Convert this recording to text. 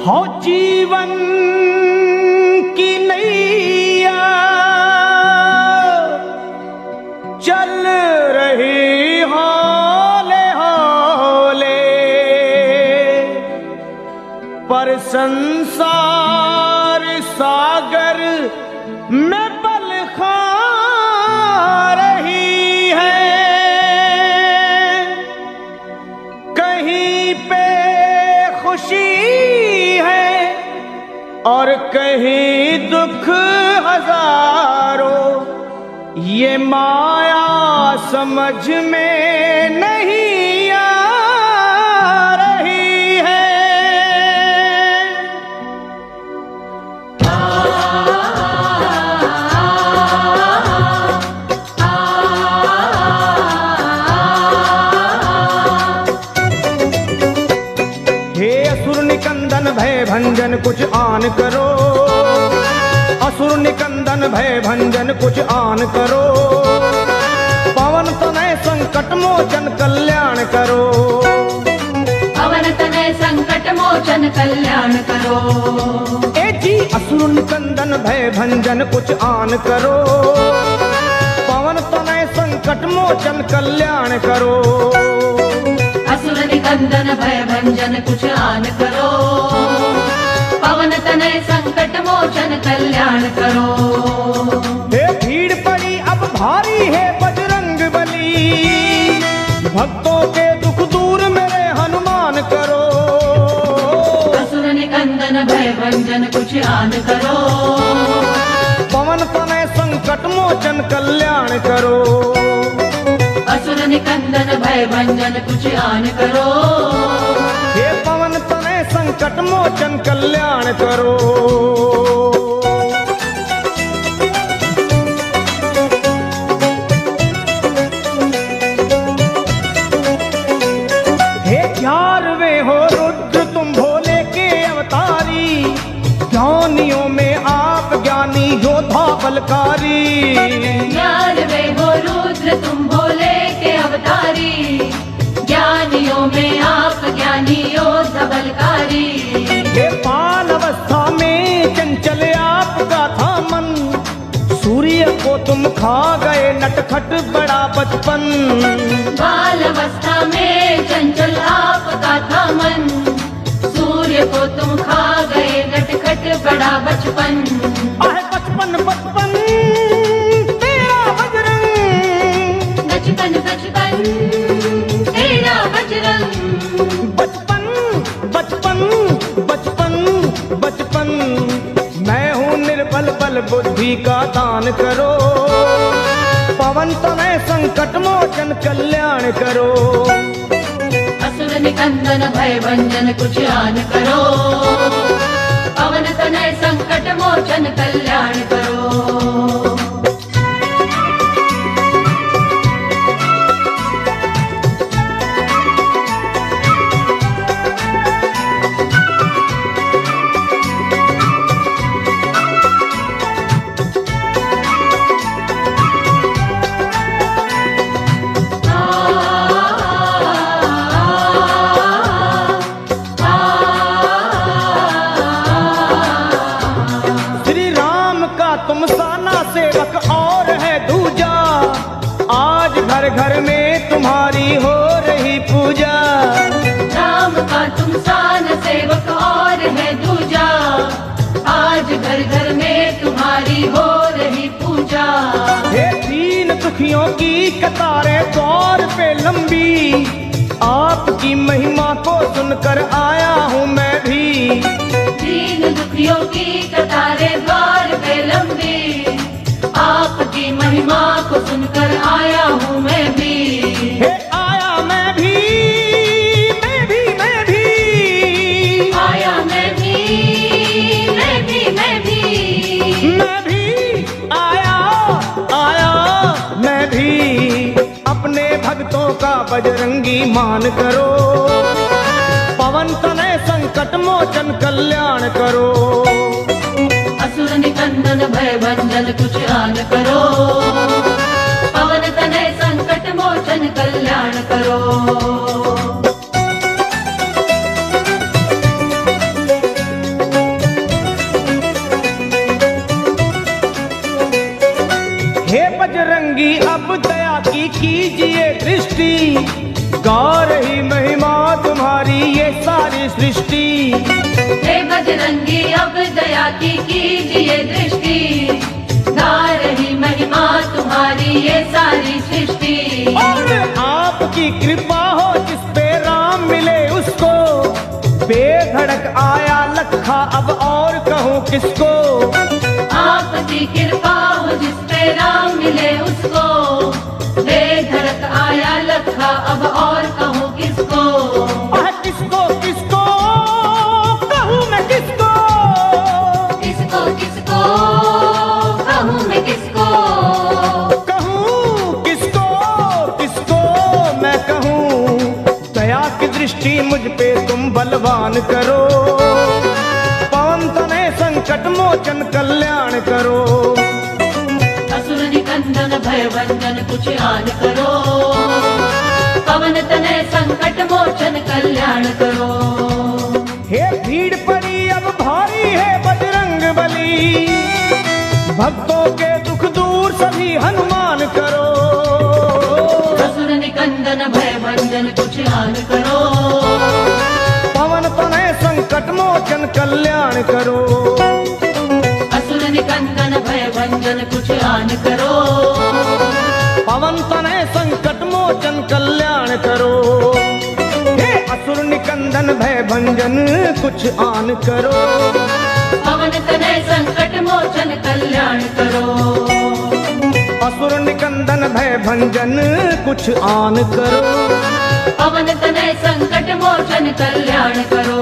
हो जीवन की नैया चल रही हौले हौले, पर संसार सागर में पल खा रही है। कहीं पे खुशी है और कहीं दुख हजारों, ये माया समझ में नहीं आ रही है। हे असुर निकंदन भय भंजन कुछ आन करो, असुर निकंदन भय भंजन कुछ आन करो, पवन तनय संकट मोचन कल्याण करो, पवन तनय संकट मोचन कल्याण करो। ए जी असुर निकंदन भय भंजन कुछ आन करो, पवन तनय संकट मोचन कल्याण करो, असुर निकंदन भय भंजन कुछ आन करो, पवन तनय संकट मोचन कल्याण करो। हे भीड़ पड़ी अब भारी है बजरंग बली, भक्तों के दुख दूर मेरे हनुमान करो। असुर निकंदन भय भंजन कुछ आन करो, पवन तनय संकट मोचन कल्याण करो, असुर निकंदन भय भंजन कुछ आन करो, हे पवन तनय संकट मोचन कल्याण करो। हे 11वें हो रुद्र तुम भोले के अवतारी, ज्ञानियों में आप ज्ञानी योद्धा बलकारी। 11वें हो रुद्र तुम भोले के अवतारी, ज्ञानियों में आप ज्ञानी योद्धा बलकारी। हे बाल अवस्था में चंचल आपका था मन, सूर्य को तुम खा गए नटखट बड़ा बचपन। बाल अवस्था में चंचल आपका था मन, सूर्य को तुम खा गए नटखट बड़ा बचपन। आहे बचपन बचपन तेरा बजरंग, बचपन बचपन तेरा बजरंग, बचपन बचपन बचपन बचपन। मैं हूँ निर्बल बल बुद्धि का दान करो, पवन तनय संकट मोचन कल्याण करो, असुर निकंदन भय भंजन कुछ आन करो, पवन तनय संकट मोचन कल्याण करो। तुम साना सेवक और है दूजा, आज घर घर में तुम्हारी हो रही पूजा। राम का तुम सान सेवक और है दूजा, आज घर घर में तुम्हारी हो रही पूजा। हे दीन दुखियों की कतारें द्वार पे लंबी, आपकी महिमा को सुनकर आया हूँ मैं भी। दीन दुखियों की कतारें द्वार पे लंबी, आपकी महिमा को सुनकर आया हूँ मैं भी। हे आया मैं भी, मैं भी मैं भी, आया मैं भी, मैं भी मैं भी, मैं भी आया आया मैं भी। अपने भक्तों का बजरंगी मान करो, पवन तनय संकट मोचन कल्याण करो, असुर निकंदन भय भंजन कुछ आन करो, पवन तनय संकट मोचन कल्याण करो। सारी सृष्टि। हे बजरंगी अब दया की कीजिए दृष्टि, गा रही महिमा तुम्हारी ये सारी सृष्टि। और आपकी कृपा हो जिस पे राम मिले उसको, बेधड़क आया लखा अब और कहूँ किसको। आपकी कृपा हो जिस पे राम मिले उसको, बेधड़क आया लखा अब और कहूँ किसको। किसको किसको कहूँ मैं किसको, किसको किसको कहूँ मैं किसको, कहूँ किसको किसको मैं कहूँ। दया की दृष्टि मुझ पे तुम बलवान करो, पवन तनय संकट मोचन कल्याण करो। असुर निकंदन भय भंजन कुछ आन करो, पवन तनय संकट मोचन कल्याण करो। हे भीड़ पड़ी अब भारी है बजरंग बली, भक्तों के दुख दूर सभी हनुमान करो। असुर निकंदन भय भंजन कुछ आन करो, पवन तनय संकट मोचन कल्याण करो। असुर निकंदन भय भंजन कुछ आन करो, पवन तनय संकट मोचन कल्याण करो। हे असुर निकंदन भय भंजन कुछ आन करो, पवन तनय संकट मोचन कल्याण करो। असुर निकंदन भय भंजन कुछ आन करो, पवन तनय संकट मोचन कल्याण करो।